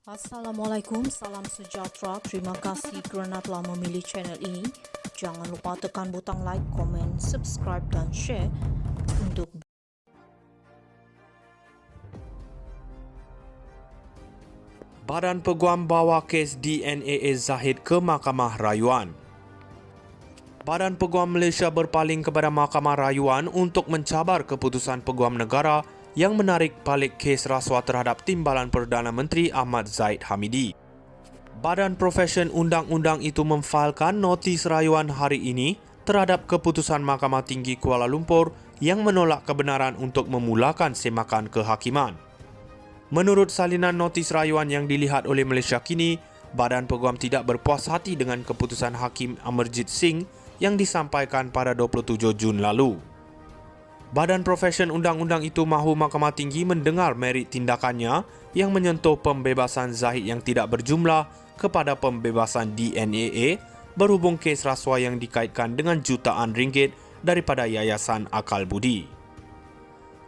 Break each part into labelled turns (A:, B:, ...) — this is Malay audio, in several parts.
A: Assalamualaikum, salam sejahtera. Terima kasih kerana telah memilih channel ini. Jangan lupa tekan butang like, komen, subscribe dan share untuk
B: Badan Peguam bawa kes DNAA Zahid ke Mahkamah Rayuan. Badan Peguam Malaysia berpaling kepada Mahkamah Rayuan untuk mencabar keputusan Peguam Negara yang menarik balik kes rasuah terhadap Timbalan Perdana Menteri Ahmad Zahid Hamidi. Badan Profesion Undang-Undang itu memfailkan notis rayuan hari ini terhadap keputusan Mahkamah Tinggi Kuala Lumpur yang menolak kebenaran untuk memulakan semakan kehakiman. Menurut salinan notis rayuan yang dilihat oleh Malaysia kini, Badan Peguam tidak berpuas hati dengan keputusan Hakim Amarjit Singh yang disampaikan pada 27 Jun lalu. Badan Profesion Undang-Undang itu mahu Mahkamah Tinggi mendengar merit tindakannya yang menyentuh pembebasan Zahid yang tidak berjumlah kepada pembebasan DNAA berhubung kes rasuah yang dikaitkan dengan jutaan ringgit daripada Yayasan Akal Budi.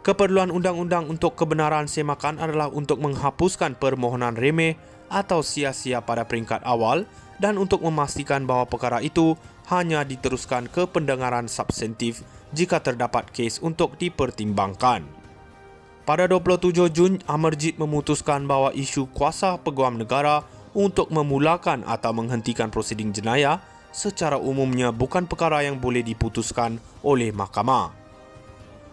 B: Keperluan undang-undang untuk kebenaran semakan adalah untuk menghapuskan permohonan remeh atau sia-sia pada peringkat awal dan untuk memastikan bahawa perkara itu hanya diteruskan ke pendengaran substantif jika terdapat kes untuk dipertimbangkan. Pada 27 Jun, Amarjit memutuskan bahawa isu kuasa Peguam Negara untuk memulakan atau menghentikan prosiding jenayah secara umumnya bukan perkara yang boleh diputuskan oleh mahkamah.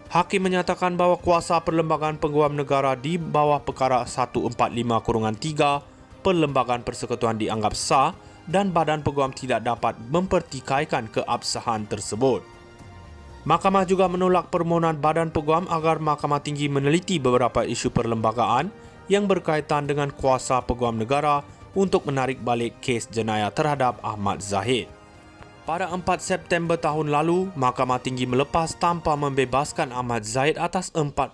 B: Hakim menyatakan bahawa kuasa Perlembagaan Peguam Negara di bawah perkara 145-3 Perlembagaan Persekutuan dianggap sah dan Badan Peguam tidak dapat mempertikaikan keabsahan tersebut. Mahkamah juga menolak permohonan Badan Peguam agar Mahkamah Tinggi meneliti beberapa isu perlembagaan yang berkaitan dengan kuasa Peguam Negara untuk menarik balik kes jenayah terhadap Ahmad Zahid. Pada 4 September tahun lalu, Mahkamah Tinggi melepas tanpa membebaskan Ahmad Zahid atas 47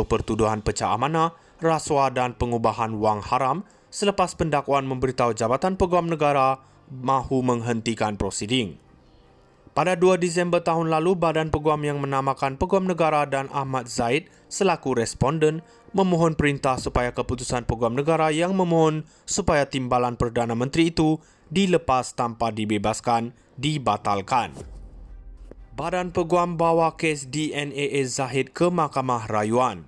B: pertuduhan pecah amanah, rasuah dan pengubahan wang haram selepas pendakwaan memberitahu Jabatan Peguam Negara mahu menghentikan prosiding. Pada 2 Disember tahun lalu, Badan Peguam yang menamakan Peguam Negara dan Ahmad Zahid selaku responden memohon perintah supaya keputusan Peguam Negara yang memohon supaya Timbalan Perdana Menteri itu dilepas tanpa dibebaskan dibatalkan. Badan Peguam bawa kes DNAA Zahid ke Mahkamah Rayuan.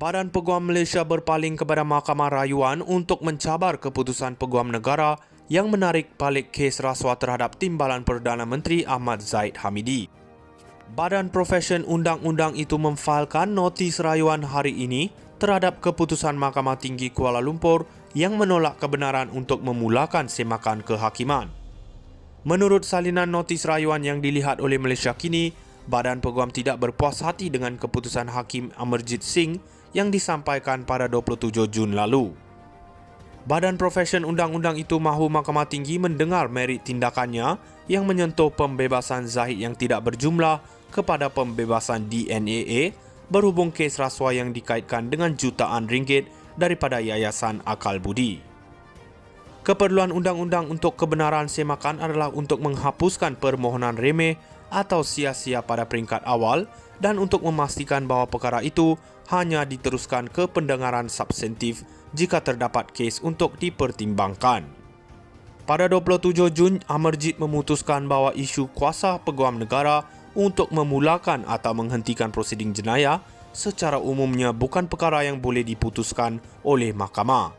B: Badan Peguam Malaysia berpaling kepada Mahkamah Rayuan untuk mencabar keputusan Peguam Negara yang menarik balik kes rasuah terhadap Timbalan Perdana Menteri Ahmad Zahid Hamidi. Badan Profesion Undang-Undang itu memfailkan notis rayuan hari ini terhadap keputusan Mahkamah Tinggi Kuala Lumpur yang menolak kebenaran untuk memulakan semakan kehakiman. Menurut salinan notis rayuan yang dilihat oleh Malaysia kini, Badan Peguam tidak berpuas hati dengan keputusan Hakim Amarjit Singh yang disampaikan pada 27 Jun lalu. Badan Profesion Undang-Undang itu mahu Mahkamah Tinggi mendengar merit tindakannya yang menyentuh pembebasan Zahid yang tidak berjumlah kepada pembebasan DNAA berhubung kes rasuah yang dikaitkan dengan jutaan ringgit daripada Yayasan Akal Budi. Keperluan undang-undang untuk kebenaran semakan adalah untuk menghapuskan permohonan remeh atau sia-sia pada peringkat awal dan untuk memastikan bahawa perkara itu hanya diteruskan ke pendengaran substantif jika terdapat kes untuk dipertimbangkan. Pada 27 Jun, Amarjit memutuskan bahawa isu kuasa Peguam Negara untuk memulakan atau menghentikan prosiding jenayah secara umumnya bukan perkara yang boleh diputuskan oleh mahkamah.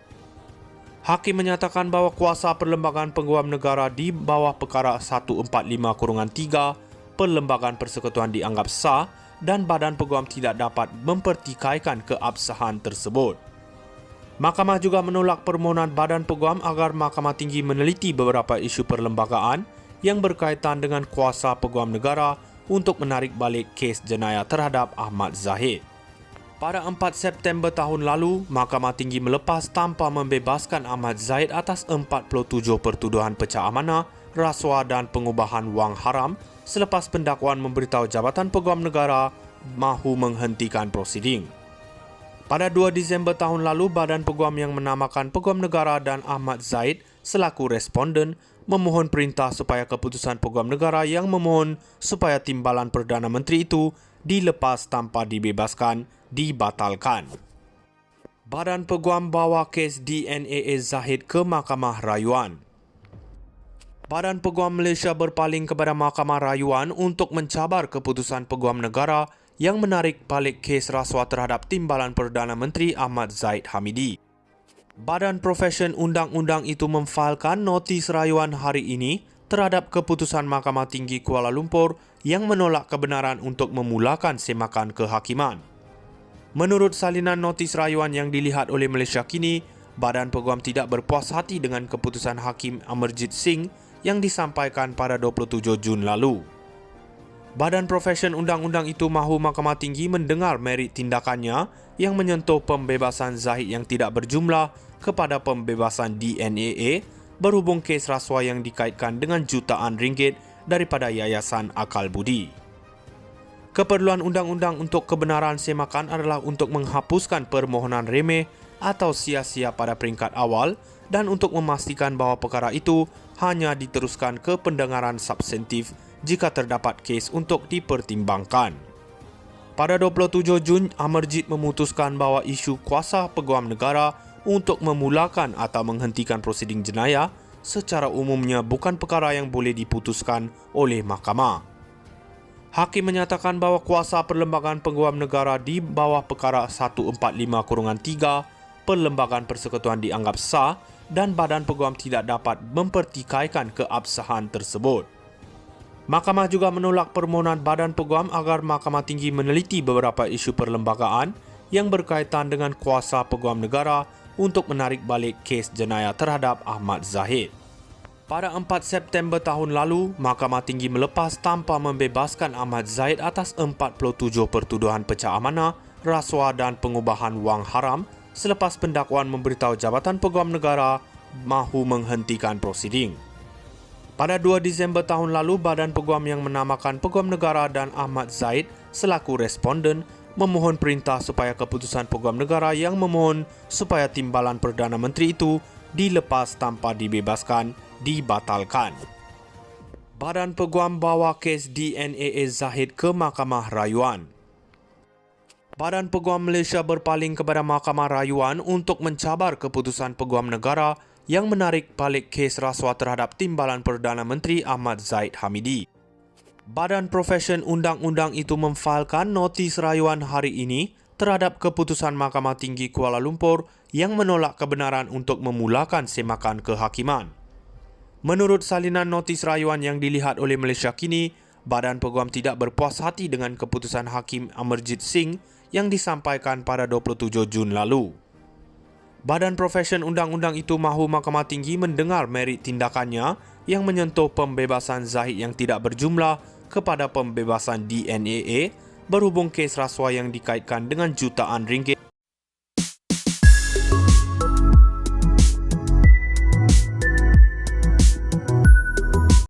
B: Hakim menyatakan bahawa kuasa Perlembagaan Peguam Negara di bawah perkara 145-3 Perlembagaan Persekutuan dianggap sah dan Badan Peguam tidak dapat mempertikaikan keabsahan tersebut. Mahkamah juga menolak permohonan Badan Peguam agar Mahkamah Tinggi meneliti beberapa isu perlembagaan yang berkaitan dengan kuasa Peguam Negara untuk menarik balik kes jenayah terhadap Ahmad Zahid. Pada 4 September tahun lalu, Mahkamah Tinggi melepas tanpa membebaskan Ahmad Zahid atas 47 pertuduhan pecah amanah, rasuah dan pengubahan wang haram selepas pendakwaan memberitahu Jabatan Peguam Negara mahu menghentikan prosiding. Pada 2 Disember tahun lalu, Badan Peguam yang menamakan Peguam Negara dan Ahmad Zahid selaku responden memohon perintah supaya keputusan Peguam Negara yang memohon supaya Timbalan Perdana Menteri itu dilepas tanpa dibebaskan dibatalkan. Badan Peguam bawa kes DNAA Zahid ke Mahkamah Rayuan. Badan Peguam Malaysia berpaling kepada Mahkamah Rayuan untuk mencabar keputusan Peguam Negara yang menarik balik kes rasuah terhadap Timbalan Perdana Menteri Ahmad Zahid Hamidi. Badan Profesion Undang-Undang itu memfailkan notis rayuan hari ini terhadap keputusan Mahkamah Tinggi Kuala Lumpur yang menolak kebenaran untuk memulakan semakan kehakiman. Menurut salinan notis rayuan yang dilihat oleh Malaysia kini, Badan Peguam tidak berpuas hati dengan keputusan Hakim Amarjit Singh yang disampaikan pada 27 Jun lalu. Badan Profesion Undang-Undang itu mahu Mahkamah Tinggi mendengar merit tindakannya yang menyentuh pembebasan Zahid yang tidak berjumlah kepada pembebasan DNAA berhubung kes rasuah yang dikaitkan dengan jutaan ringgit daripada Yayasan Akal Budi. Keperluan undang-undang untuk kebenaran semakan adalah untuk menghapuskan permohonan remeh atau sia-sia pada peringkat awal dan untuk memastikan bahawa perkara itu hanya diteruskan ke pendengaran substantif jika terdapat kes untuk dipertimbangkan. Pada 27 Jun, Amarjit memutuskan bahawa isu kuasa Peguam Negara untuk memulakan atau menghentikan prosiding jenayah secara umumnya bukan perkara yang boleh diputuskan oleh mahkamah. Hakim menyatakan bahawa kuasa Perlembagaan Peguam Negara di bawah perkara 145-3 Perlembagaan Persekutuan dianggap sah dan Badan Peguam tidak dapat mempertikaikan keabsahan tersebut. Mahkamah juga menolak permohonan Badan Peguam agar Mahkamah Tinggi meneliti beberapa isu perlembagaan yang berkaitan dengan kuasa Peguam Negara untuk menarik balik kes jenayah terhadap Ahmad Zahid. Pada 4 September tahun lalu, Mahkamah Tinggi melepas tanpa membebaskan Ahmad Zahid atas 47 pertuduhan pecah amanah, rasuah dan pengubahan wang haram selepas pendakwaan memberitahu Jabatan Peguam Negara mahu menghentikan prosiding. Pada 2 Disember tahun lalu, Badan Peguam yang menamakan Peguam Negara dan Ahmad Zahid selaku responden memohon perintah supaya keputusan Peguam Negara yang memohon supaya Timbalan Perdana Menteri itu dilepas tanpa dibebaskan dibatalkan. Badan Peguam bawa kes DNAA Zahid ke Mahkamah Rayuan. Badan Peguam Malaysia berpaling kepada Mahkamah Rayuan untuk mencabar keputusan Peguam Negara yang menarik balik kes rasuah terhadap Timbalan Perdana Menteri Ahmad Zahid Hamidi. Badan Profesion Undang-Undang itu memfailkan notis rayuan hari ini terhadap keputusan Mahkamah Tinggi Kuala Lumpur yang menolak kebenaran untuk memulakan semakan kehakiman. Menurut salinan notis rayuan yang dilihat oleh Malaysia kini, Badan Peguam tidak berpuas hati dengan keputusan Hakim Amarjit Singh yang disampaikan pada 27 Jun lalu. Badan Profesion Undang-Undang itu mahu Mahkamah Tinggi mendengar merit tindakannya yang menyentuh pembebasan Zahid yang tidak berjumlah kepada pembebasan DNAA berhubung kes rasuah yang dikaitkan dengan jutaan ringgit